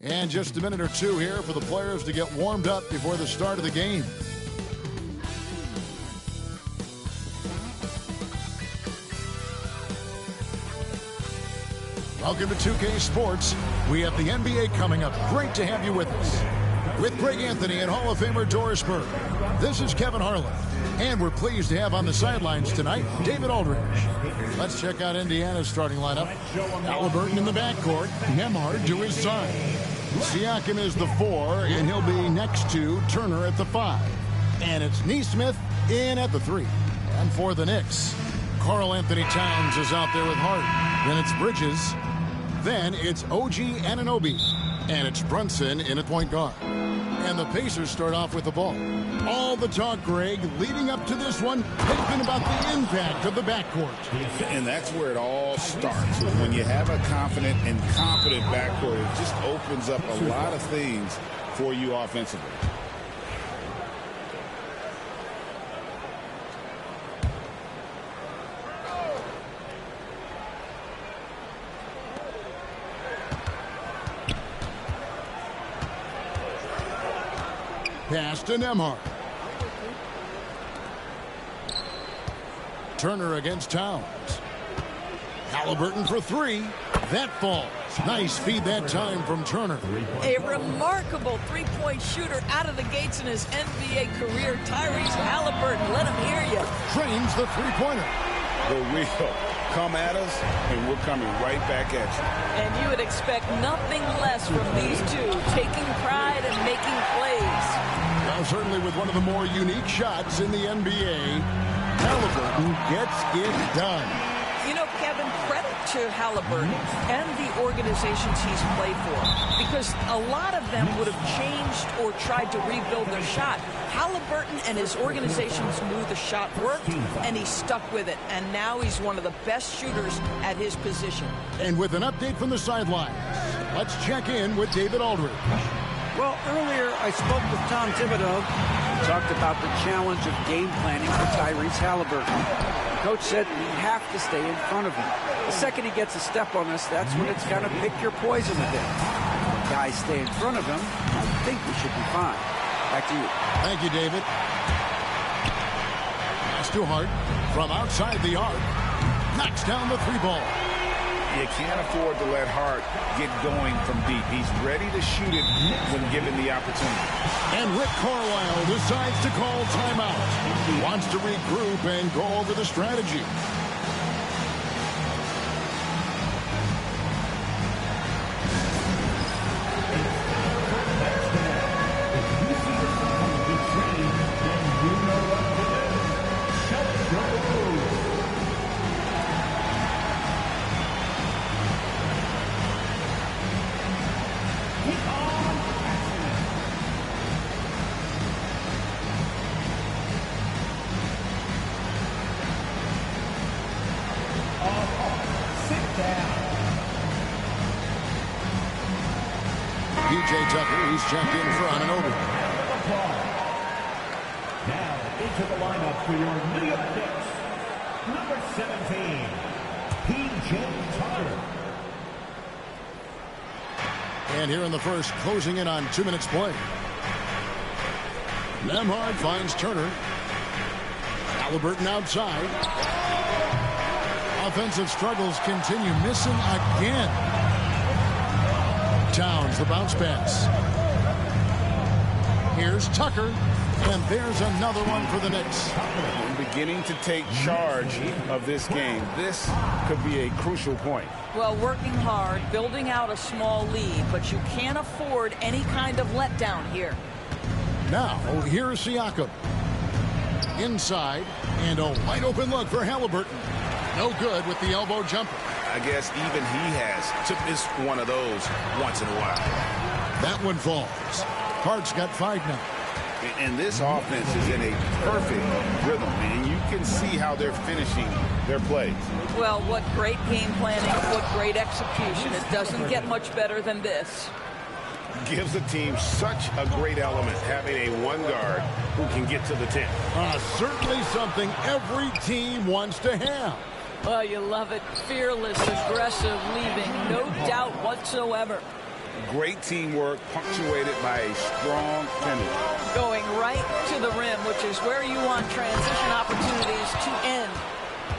And just a minute or two here for the players to get warmed up before the start of the game. Welcome to 2K Sports. We have the NBA coming up. Great to have you with us. With Greg Anthony and Hall of Famer Doris Burke, this is Kevin Harlan. And we're pleased to have on the sidelines tonight David Aldridge. Let's check out Indiana's starting lineup. Halliburton in the backcourt. Nembhard to his side. Siakam is the 4, and he'll be next to Turner at the 5. And it's Nesmith in at the 3. And for the Knicks, Karl Anthony Towns is out there with Hart. Then it's Bridges. Then it's OG Anunoby. And it's Brunson in at point guard. And the Pacers start off with the ball. All the talk, Greg, leading up to this one has been about the impact of the backcourt. And that's where it all starts. When you have a confident and competent backcourt, it just opens up a lot of things for you offensively. Pass to Nembhard. Turner against Towns. Halliburton for 3. That falls. Nice feed that time from Turner. A remarkable three-point shooter out of the gates in his NBA career. Tyrese Halliburton, let him hear you. Trains the three-pointer. The wheel. Come at us, and we're coming right back at you. And you would expect nothing less from these two, taking pride and making plays. Well, certainly with one of the more unique shots in the NBA, Halliburton gets it done. You know, Kevin, credit to Halliburton and the organizations he's played for, because a lot of them would have changed or tried to rebuild their shot. Halliburton and his organizations knew the shot worked, and he stuck with it. And now he's one of the best shooters at his position. And with an update from the sidelines, let's check in with David Aldridge. Well, earlier I spoke with Tom Thibodeau. He talked about the challenge of game planning for Tyrese Halliburton. The coach said we have to stay in front of him. The second he gets a step on us, that's when it's kind of pick your poison a bit. If guys stay in front of him, I think we should be fine. Back to you. Thank you, David. Pass to Hart from outside the arc. Knocks down the 3 ball. You can't afford to let Hart get going from deep. He's ready to shoot it when given the opportunity. And Rick Carlisle decides to call timeout. He wants to regroup and go over the strategy. Tucker, he's checked in for Anunoby. Now into the lineup for your New York Knicks, number 17, P.J. Tucker. And here in the first, closing in on 2 minutes play. Nembhard finds Turner. Halliburton outside. Offensive struggles continue, missing again. Towns, the bounce pass. Here's Tucker, and there's another one for the Knicks. Beginning to take charge of this game. This could be a crucial point. Well, working hard, building out a small lead, but you can't afford any kind of letdown here. Now, here's Siakam. Inside, and a wide open look for Halliburton. No good with the elbow jumper. I guess even he to miss one of those once in a while. That one falls. Hart's got 5 now. And this offense is in a perfect rhythm, and you can see how they're finishing their plays. Well, what great game planning, what great execution. It doesn't get much better than this. Gives the team such a great element, having a 1 guard who can get to the 10. Certainly something every team wants to have. Oh, you love it. Fearless, aggressive, leaving no doubt whatsoever. Great teamwork punctuated by a strong finish. Going right to the rim, which is where you want transition opportunities to end.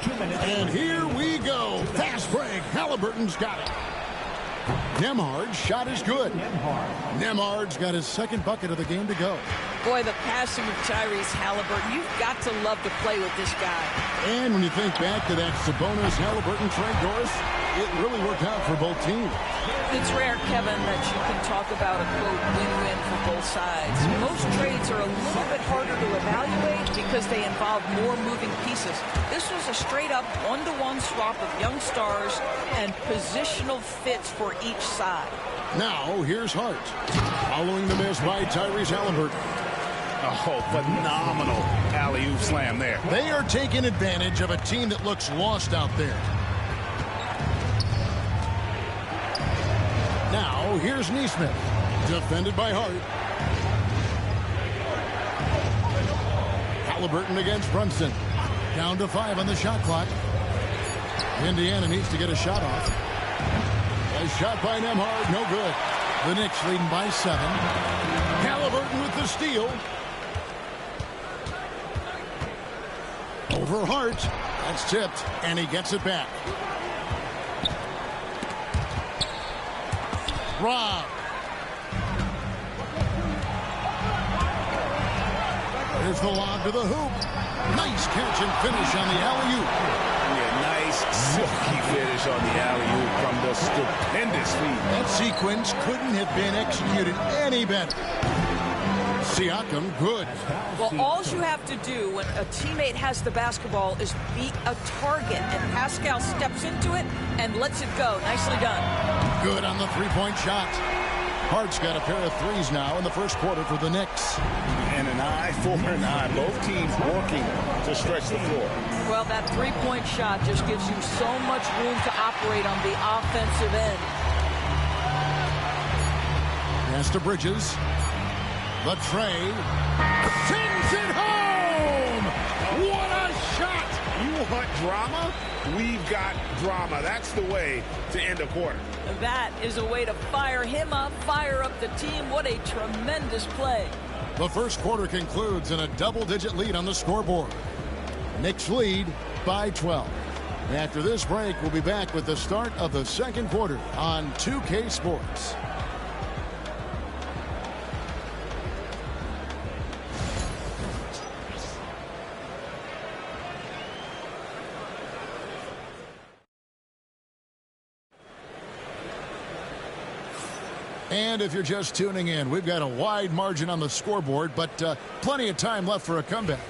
2 minutes. And here we go. Fast break. Halliburton's got it. Nembhard's shot is good. Nembhard's got his second bucket of the game to go. Boy, the passing of Tyrese Halliburton, you've got to love to play with this guy. And when you think back to that Sabonis-Halliburton trade, Doris, it really worked out for both teams. It's rare, Kevin, that you can talk about a, quote, win-win for both sides. Most trades are a little bit harder to evaluate because they involve more moving pieces. This was a straight-up one-to-one swap of young stars and positional fits for each side. Now, here's Hart. Following the miss by Tyrese Halliburton. Oh, phenomenal alley-oop slam there. They are taking advantage of a team that looks lost out there. Now, here's Nesmith. Defended by Hart. Halliburton against Brunson. Down to 5 on the shot clock. Indiana needs to get a shot off. A shot by Nembhard, no good. The Knicks leading by 7. Halliburton with the steal. Over Hart. That's tipped, and he gets it back. Rob. There's the lob to the hoop. Nice catch and finish on the alley-oop. Yeah, nice silky finish on the alley-oop from the stupendous feed. That sequence couldn't have been executed any better. Siakam, good. Well, all you have to do when a teammate has the basketball is beat a target, and Pascal steps into it and lets it go. Nicely done. Good on the three-point shot. Hart's got a pair of threes now in the first quarter for the Knicks. And an eye for an eye. Both teams working to stretch the floor. Well, that three-point shot just gives you so much room to operate on the offensive end. Pass to Bridges. The tray. Sends it home! What a shot! You want drama? We've got drama. That's the way to end a quarter. That is a way to fire him up, fire up the team. What a tremendous play. The first quarter concludes in a double-digit lead on the scoreboard. Knicks lead by 12. After this break, we'll be back with the start of the second quarter on 2K Sports. And if you're just tuning in, we've got a wide margin on the scoreboard, but plenty of time left for a comeback.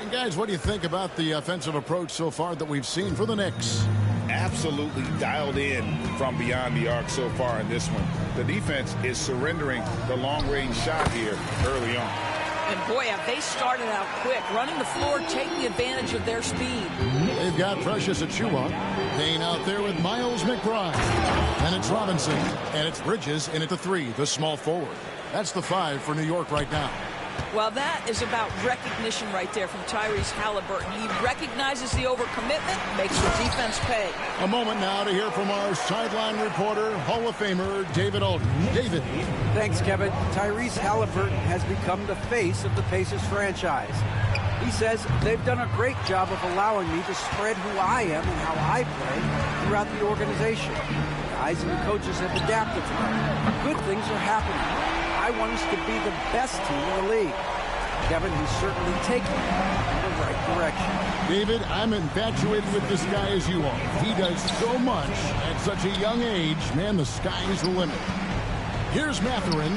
And guys, what do you think about the offensive approach so far that we've seen for the Knicks? Absolutely dialed in from beyond the arc so far in this one. The defense is surrendering the long-range shot here early on. And boy, have they started out quick, running the floor, taking advantage of their speed. They've got Precious Achiuwa. Dane out there with Miles McBride. And it's Robinson. And it's Bridges in at the 3, the small forward. That's the 5 for New York right now. Well, that is about recognition right there from Tyrese Halliburton. He recognizes the overcommitment, makes the defense pay. A moment now to hear from our sideline reporter, Hall of Famer David Aldridge. David. Thanks, Kevin. Tyrese Halliburton has become the face of the Pacers franchise. He says they've done a great job of allowing me to spread who I am and how I play throughout the organization. Guys and coaches have adapted to that. Good things are happening. I want us to be the best team in the league. Kevin, he's certainly taking it in the right direction. David, I'm infatuated with this guy as you are. He does so much at such a young age. Man, the sky's the limit. Here's Mathurin.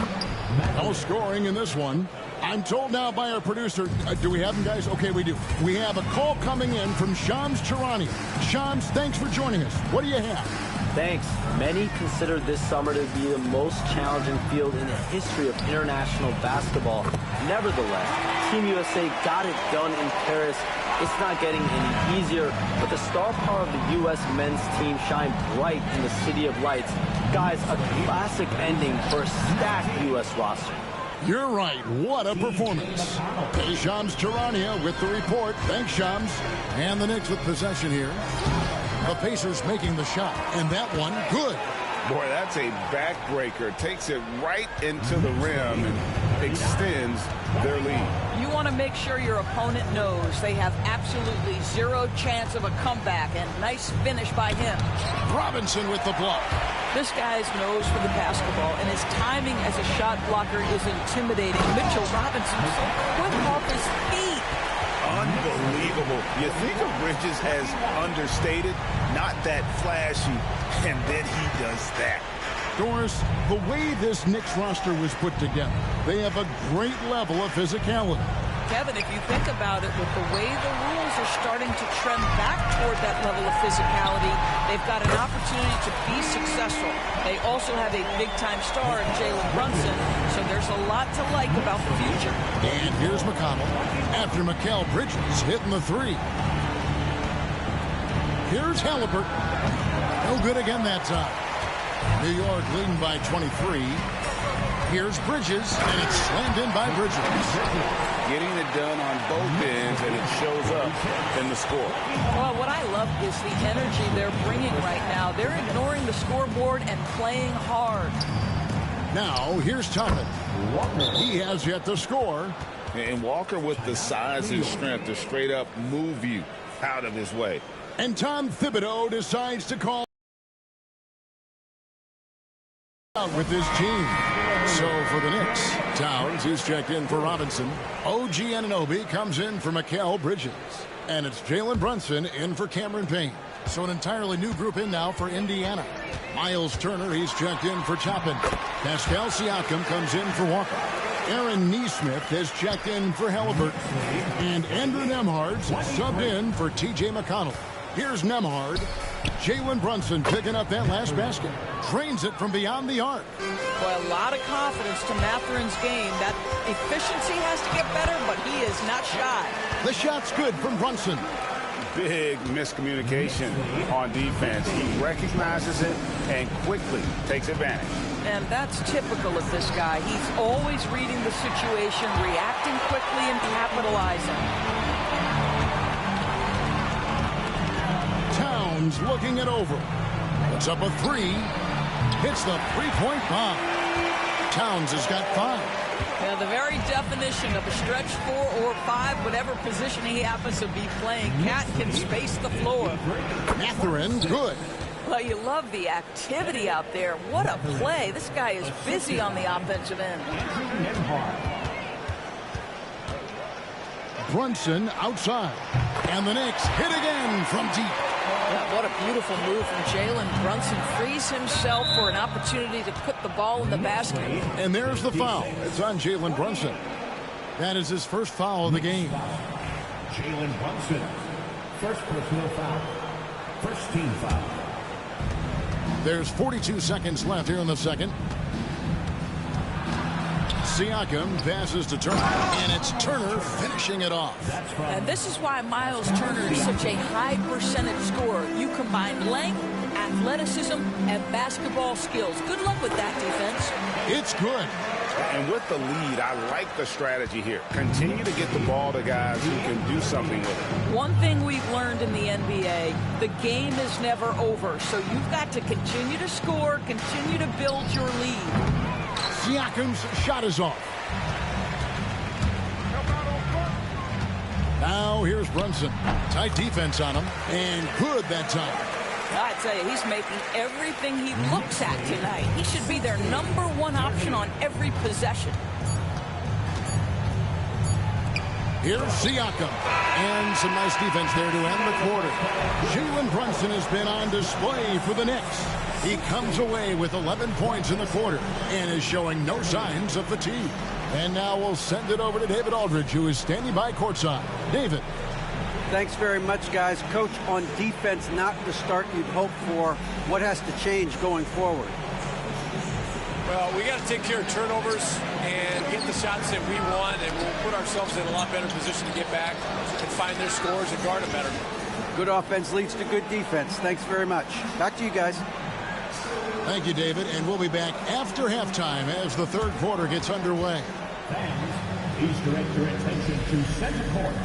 No scoring in this one. I'm told now by our producer, do we have him, guys? Okay, we do. We have a call coming in from Shams Charania. Shams, thanks for joining us. What do you have? Thanks. Many consider this summer to be the most challenging field in the history of international basketball. Nevertheless, Team USA got it done in Paris. It's not getting any easier, but the star power of the U.S. men's team shined bright in the City of Lights. Guys, a classic ending for a stacked U.S. roster. You're right. What a performance. Hey, Shams Charania with the report. Thanks, Shams. And the Knicks with possession here. The Pacers making the shot. And that one, good. Boy, that's a backbreaker. Takes it right into the rim and extends their lead. You want to make sure your opponent knows they have absolutely zero chance of a comeback, and nice finish by him. Robinson with the block. This guy's nose for the basketball, and his timing as a shot blocker is intimidating. Mitchell Robinson so quick off his feet. Unbelievable. You think of Bridges as understated, not that flashy, and then he does that. Doris, the way this Knicks roster was put together, they have a great level of physicality. Kevin, if you think about it, with the way the rules are starting to trend back toward that level of physicality, they've got an opportunity to be successful. They also have a big-time star in Jalen Brunson, so there's a lot to like about the future. And here's McConnell after Mikal Bridges hitting the three. Here's Halliburton. No good again that time. New York leading by 23. Here's Bridges, and it's slammed in by Bridges. Getting it done on both ends, and it shows up in the score. Well, what I love is the energy they're bringing right now. They're ignoring the scoreboard and playing hard. Now, here's Toppin. He has yet to score. And Walker with the size and strength to straight up move you out of his way. And Tom Thibodeau decides to call out with his team. So for the Knicks, Towns is checked in for Robinson. OG Anunoby comes in for Mikal Bridges. And it's Jalen Brunson in for Cameron Payne. So an entirely new group in now for Indiana. Miles Turner, he's checked in for Toppin. Pascal Siakam comes in for Walker. Aaron Nesmith has checked in for Halliburton. And Andrew Nembhard's subbed in for T.J. McConnell. Here's Nembhard. Jalen Brunson picking up that last basket. Drains it from beyond the arc. Well, a lot of confidence to Matherin's game. That efficiency has to get better, but he is not shy. The shot's good from Brunson. Big miscommunication on defense. He recognizes it and quickly takes advantage. And that's typical of this guy. He's always reading the situation, reacting quickly, and capitalizing. Towns looking it over. Puts up a three. Hits the three-point bomb. Towns has got 5. Yeah, the very definition of a stretch 4 or 5, whatever position he happens to be playing, Cat can space the floor. Matherin, good. Well, you love the activity out there. What a play. This guy is busy on the offensive end. Brunson outside. And the Knicks hit again from deep. Yeah, what a beautiful move from Jalen Brunson. Frees himself for an opportunity to put the ball in the basket. And there's the foul. It's on Jalen Brunson. That is his first foul of the game. Jalen Brunson, first personal foul. First team foul. There's 42 seconds left here in the second. Siakam passes to Turner, and it's Turner finishing it off. And this is why Miles Turner is such a high percentage scorer. You combine length, athleticism, and basketball skills. Good luck with that defense. It's good. And with the lead, I like the strategy here. Continue to get the ball to guys who can do something with it. One thing we've learned in the NBA, the game is never over. So you've got to continue to score, continue to build your lead. Siakam's shot is off. Now here's Brunson. Tight defense on him. And good that time. I tell you, he's making everything he looks at tonight. He should be their #1 option on every possession. Here's Siakam. And some nice defense there to end the quarter. Jalen Brunson has been on display for the Knicks. He comes away with 11 points in the quarter and is showing no signs of fatigue. And now we'll send it over to David Aldridge, who is standing by courtside. David. Thanks very much, guys. Coach, on defense, not the start you'd hope for. What has to change going forward? Well, we got to take care of turnovers and get the shots that we want, and we'll put ourselves in a lot better position to get back and find their scores and guard them better. Good offense leads to good defense. Thanks very much. Back to you guys. Thank you, David. And we'll be back after halftime as the third quarter gets underway. Fans, please direct your attention to center court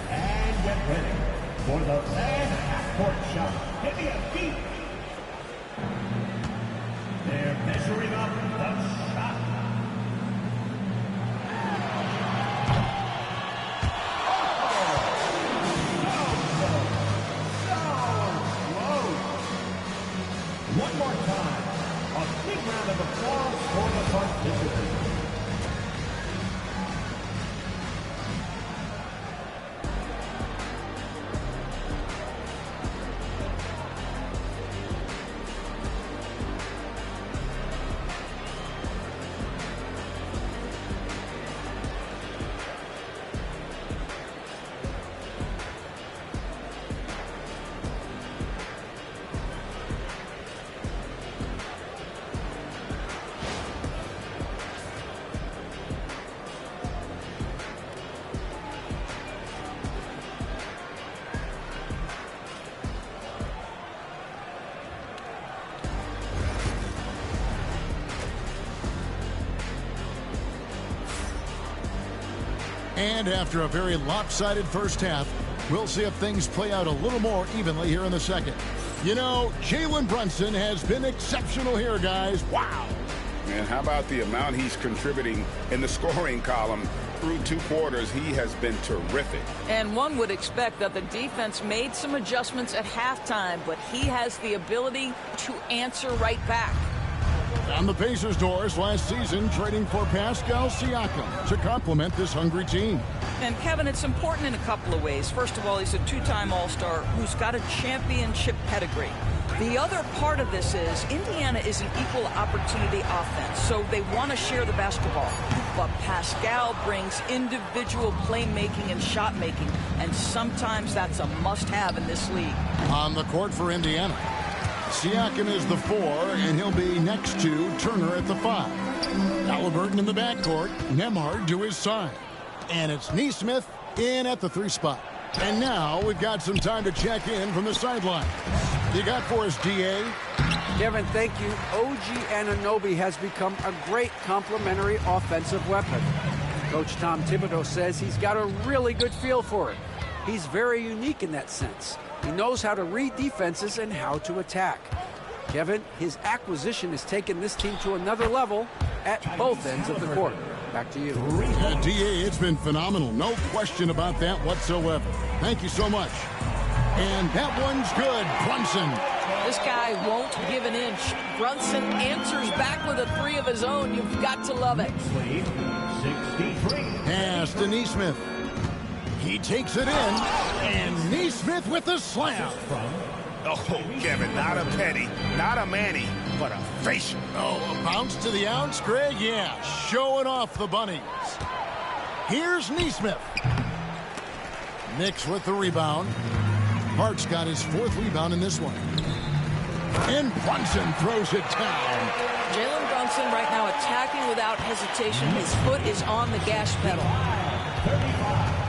and get ready for the fan half-court shot. Give me a beat. Measuring up the shot. One more time. A big round of applause for the participants. And after a very lopsided first half, we'll see if things play out a little more evenly here in the second. You know, Jalen Brunson has been exceptional here, guys. Wow. And how about the amount he's contributing in the scoring column? Through 2 quarters, he has been terrific. And one would expect that the defense made some adjustments at halftime, but he has the ability to answer right back. On the Pacers' doors last season, trading for Pascal Siakam to complement this hungry team. And, Kevin, it's important in a couple of ways. First of all, he's a 2-time All-Star who's got a championship pedigree. The other part of this is Indiana is an equal opportunity offense, so they want to share the basketball. But Pascal brings individual playmaking and shot making, and sometimes that's a must-have in this league. On the court for Indiana, Siakam is the 4, and he'll be next to Turner at the 5. Halliburton in the backcourt, Nembhard to his side. And it's Nesmith in at the 3 spot. And now we've got some time to check in from the sideline. You got for us, D.A.? Kevin, thank you. OG Anunoby has become a great complementary offensive weapon. Coach Tom Thibodeau says he's got a really good feel for it. He's very unique in that sense. He knows how to read defenses and how to attack. Kevin, his acquisition has taken this team to another level at both ends of the court. Back to you. D.A., it's been phenomenal. No question about that whatsoever. Thank you so much. And that one's good. Brunson. This guy won't give an inch. Brunson answers back with a 3 of his own. You've got to love it. 63. Pass to Nesmith. He takes it in, and Nesmith with the slam. Oh, Kevin, not a Petty, not a Manny, but a facial. Oh, a bounce to the ounce, Greg? Yeah, showing off the bunnies. Here's Nesmith. Knicks with the rebound. Hart's got his 4th rebound in this one. And Brunson throws it down. Jalen Brunson right now attacking without hesitation. His foot is on the gas pedal. 35.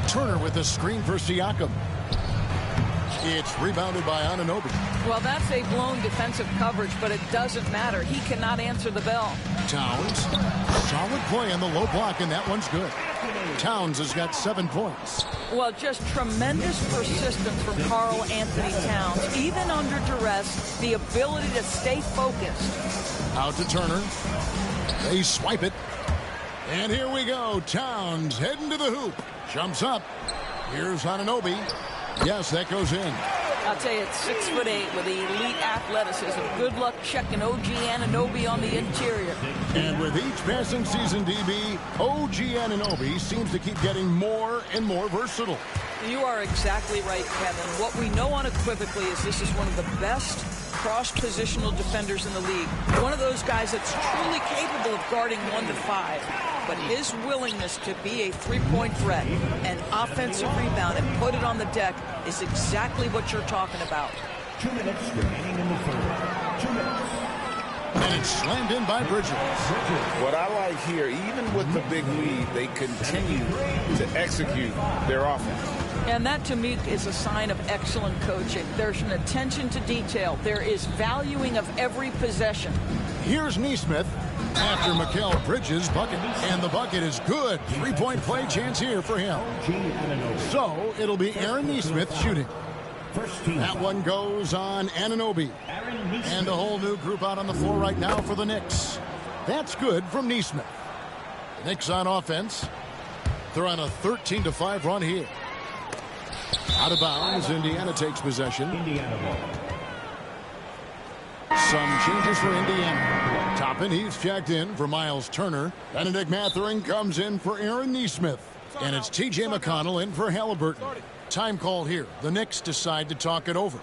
Turner with a screen for Siakam. It's rebounded by Anunoby. Well, that's a blown defensive coverage, but it doesn't matter. He cannot answer the bell. Towns. Solid play on the low block, and that one's good. Towns has got 7 points. Well, just tremendous persistence from Karl Anthony Towns. Even under duress, the ability to stay focused. Out to Turner. They swipe it. And here we go. Towns heading to the hoop. Jumps up. Here's Anunoby. Yes, that goes in. I'll tell you, it's 6'8" with elite athleticism. Good luck checking OG Anunoby on the interior. And with each passing season, DB, OG Anunoby seems to keep getting more and more versatile. You are exactly right, Kevin. What we know unequivocally is this is one of the best cross-positional defenders in the league. One of those guys that's truly capable of guarding 1 to 5. But his willingness to be a 3-point threat, an offensive rebound, and put it on the deck is exactly what you're talking about. 2 minutes remaining in the third. 2 minutes. And it's slammed in by Bridges. What I like here, even with the big lead, they continue to execute their offense. And that, to me, is a sign of excellent coaching. There's an attention to detail. There is valuing of every possession. Here's Nesmith after Mikal Bridges' bucket. And the bucket is good. 3-point play chance here for him. So it'll be Aaron Nesmith shooting. First team. That one goes on Anunoby. And a whole new group out on the floor right now for the Knicks. That's good from Nesmith. Knicks on offense. They're on a 13-5 run here. Out of bounds, Indiana takes possession. Indiana ball. Some changes for Indiana. Toppin, he's checked in for Miles Turner. Benedict Mathurin comes in for Aaron Nesmith. And it's T.J. McConnell in for Halliburton. Time call here. The Knicks decide to talk it over.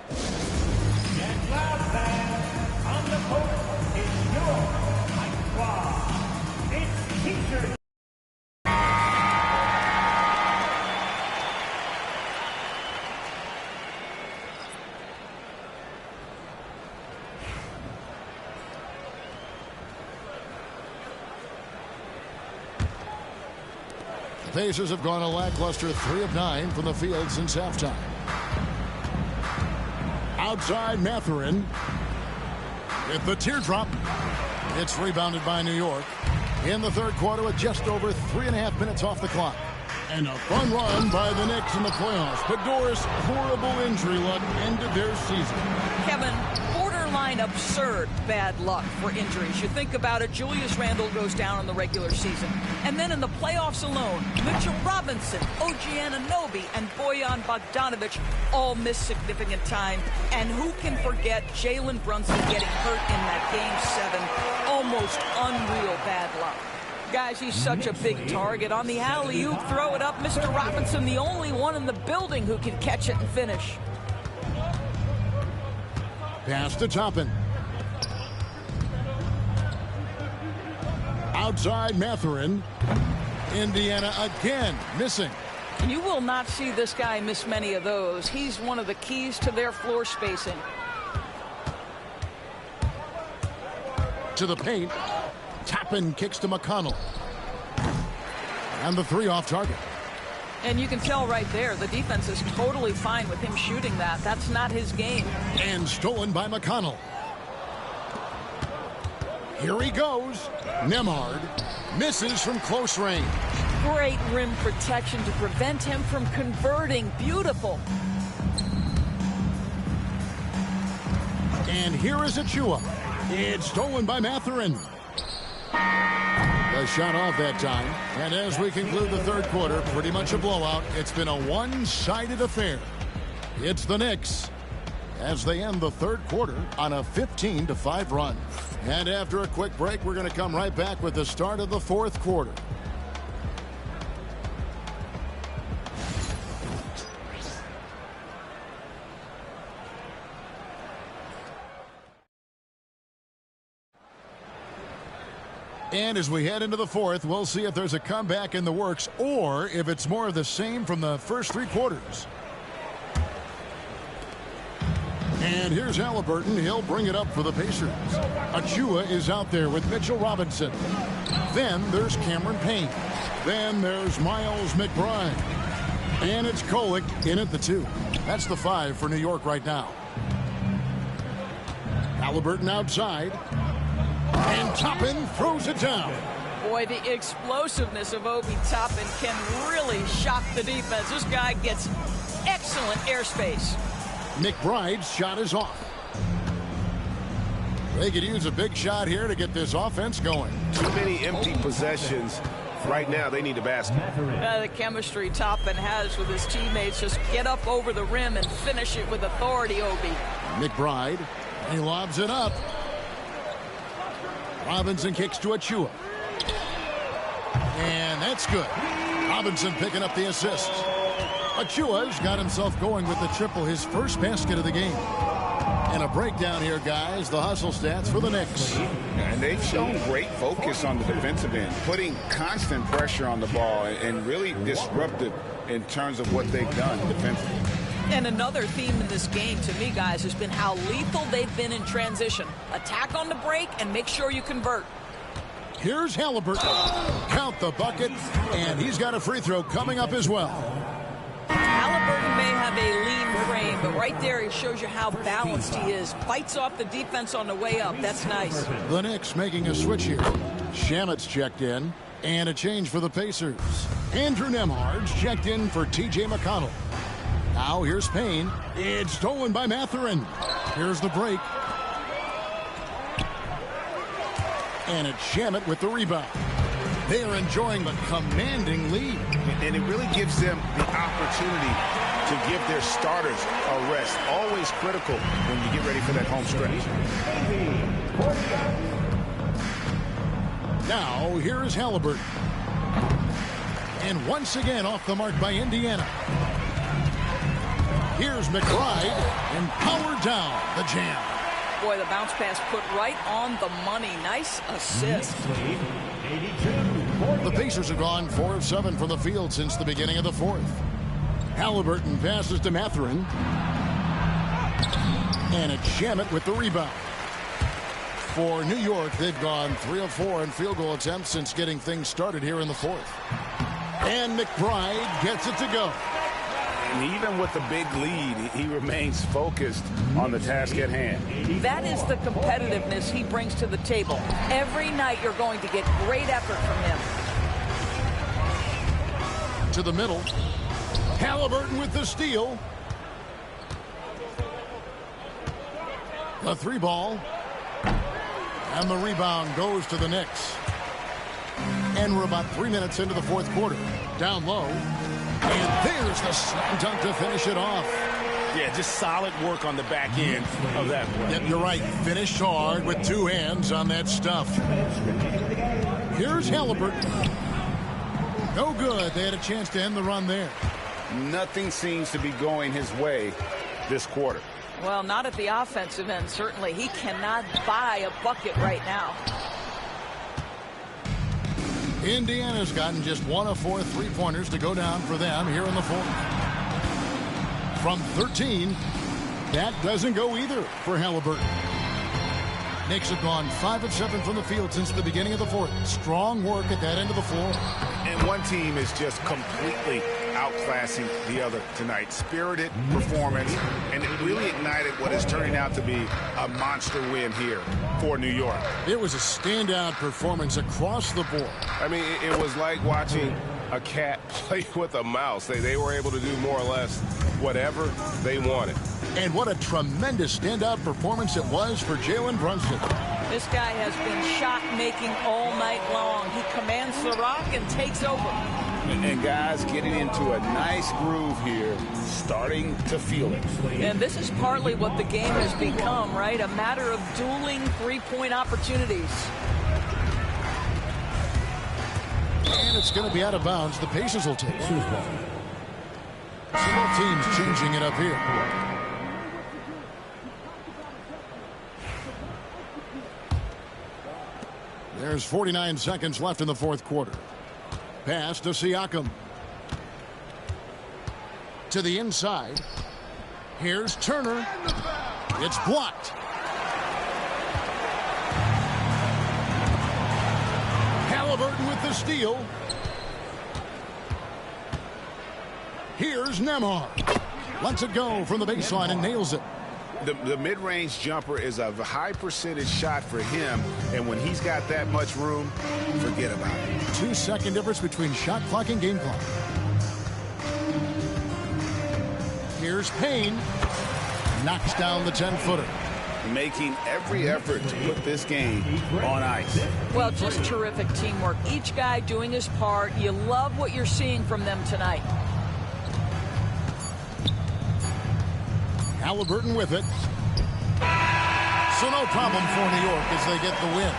And last man on the court is your Mike Squad. It's T-shirt. The Pacers have gone a lackluster 3 of 9 from the field since halftime. Outside Mathurin with the teardrop. It's rebounded by New York in the third quarter with just over 3.5 minutes off the clock. And a fun run by the Knicks in the playoffs. But Doris, horrible injury luck ended their season. Kevin, borderline absurd bad luck for injuries. You think about it, Julius Randle goes down in the regular season. And then in the playoffs alone, Mitchell Robinson, OG Anunoby, and Bojan Bogdanovic all miss significant time. And who can forget Jalen Brunson getting hurt in that Game 7? Almost unreal bad luck. Guys, he's such a big target. On the alley-oop, throw it up. Mr. Robinson, the only one in the building who can catch it and finish. Pass to Toppin. Outside Mathurin. Indiana again missing. You will not see this guy miss many of those. He's one of the keys to their floor spacing. To the paint. Toppin kicks to McConnell. And the 3 off target. And you can tell right there, the defense is totally fine with him shooting that. That's not his game. And stolen by McConnell. Here he goes. Nembhard misses from close range. Great rim protection to prevent him from converting. Beautiful. And here is Achua. It's stolen by Mathurin. The shot off that time. And as we conclude the third quarter, pretty much a blowout. It's been a one-sided affair. It's the Knicks as they end the third quarter on a 15-5 run. And after a quick break, we're going to come right back with the start of the fourth quarter. And as we head into the fourth, we'll see if there's a comeback in the works or if it's more of the same from the first 3 quarters. And here's Halliburton. He'll bring it up for the Pacers. Achua is out there with Mitchell Robinson. Then there's Cameron Payne. Then there's Miles McBride. And it's Kolek in at the 2. That's the 5 for New York right now. Halliburton outside. And Toppin throws it down. Boy, the explosiveness of Obi Toppin can really shock the defense. This guy gets excellent airspace. McBride's shot is off. They could use a big shot here to get this offense going. Too many empty possessions. Right now, they need a basket. The chemistry Toppin has with his teammates. Just get up over the rim and finish it with authority, Obi. McBride, he lobs it up. Robinson kicks to Achua. And that's good. Robinson picking up the assist. Achua's got himself going with the triple, his first basket of the game. And a breakdown here, guys. The hustle stats for the Knicks. And they've shown great focus on the defensive end, putting constant pressure on the ball and really disruptive in terms of what they've done defensively. And another theme in this game, to me, guys, has been how lethal they've been in transition. Attack on the break and make sure you convert. Here's Halliburton. Count the bucket, and he's got a free throw coming up as well. Halliburton may have a lean frame, but right there he shows you how balanced he is. Fights off the defense on the way up. That's nice. The Knicks making a switch here. Shamet's checked in, and a change for the Pacers. Andrew Nembhard's checked in for T.J. McConnell. Now here's Payne. It's stolen by Mathurin. Here's the break. And it's Shamet with the rebound. They are enjoying the commanding lead. And it really gives them the opportunity to give their starters a rest. Always critical when you get ready for that home stretch. Now, here is Halliburton. And once again off the mark by Indiana. Here's McBride, and powered down the jam. Boy, the bounce pass put right on the money. Nice assist. The Pacers have gone 4 of 7 from the field since the beginning of the fourth. Halliburton passes to Mathurin. And it's Shamet with the rebound. For New York, they've gone 3 of 4 in field goal attempts since getting things started here in the fourth. And McBride gets it to go. And even with the big lead, he remains focused on the task at hand. That is the competitiveness he brings to the table. Every night you're going to get great effort from him. To the middle. Halliburton with the steal. The 3 ball. And the rebound goes to the Knicks. And we're about 3 minutes into the fourth quarter. Down low. And there's the slam dunk to finish it off. Yeah, just solid work on the back end of that play. Yep, you're right. Finished hard with 2 hands on that stuff. Here's Halliburton. No good. They had a chance to end the run there. Nothing seems to be going his way this quarter. Well, not at the offensive end, certainly. He cannot buy a bucket right now. Indiana's gotten just 1 of 4 3-pointers to go down for them here in the fourth. From 13, that doesn't go either for Halliburton. Knicks have gone 5 of 7 from the field since the beginning of the fourth. Strong work at that end of the floor. And one team is just completely outclassing the other tonight. Spirited performance, and it really ignited what is turning out to be a monster win here for New York. It was a standout performance across the board. I mean, it was like watching a cat play with a mouse. They were able to do more or less whatever they wanted. And what a tremendous standout performance it was for Jalen Brunson. This guy has been shot-making all night long. He commands the rock and takes over. And guys getting into a nice groove here, starting to feel it. And this is partly what the game has become, right? A matter of dueling 3-point opportunities. And it's going to be out of bounds. The Pacers will take it. So both teams changing it up here. There's 49 seconds left in the fourth quarter. Pass to Siakam. To the inside. Here's Turner. It's blocked. Halliburton with the steal. Here's Nembhard. Lets it go from the baseline and nails it. The mid-range jumper is a high percentage shot for him, and when he's got that much room, forget about it. 2-second difference between shot clock and game clock. Here's Payne. Knocks down the 10-footer. Making every effort to put this game on ice. Well, just terrific teamwork. Each guy doing his part. You love what you're seeing from them tonight. Halliburton with it. So no problem for New York as they get the win.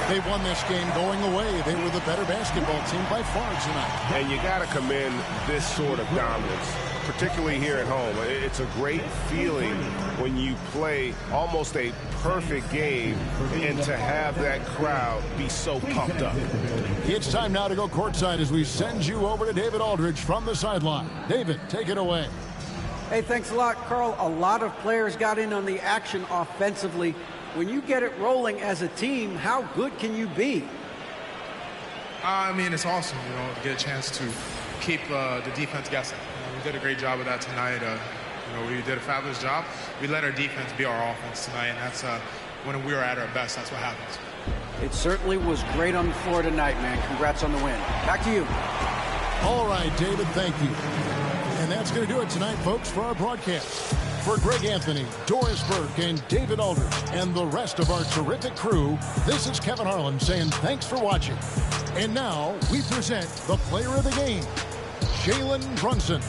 They won this game going away. They were the better basketball team by far tonight. And you got to commend this sort of dominance, particularly here at home. It's a great feeling when you play almost a perfect game and to have that crowd be so pumped up. It's time now to go courtside as we send you over to David Aldridge from the sideline. David, take it away. Hey, thanks a lot, Carl. A lot of players got in on the action offensively. When you get it rolling as a team, how good can you be? I mean, it's awesome, to get a chance to keep the defense guessing. We did a great job of that tonight. We did a fabulous job. We let our defense be our offense tonight, and that's when we were at our best, that's what happens. It certainly was great on the floor tonight, man. Congrats on the win. Back to you. All right, David, thank you. And that's That's going to do it tonight, folks, for our broadcast. For Greg Anthony, Doris Burke, and David Aldridge, and the rest of our terrific crew, this is Kevin Harlan saying thanks for watching. And now we present the player of the game, Jalen Brunson.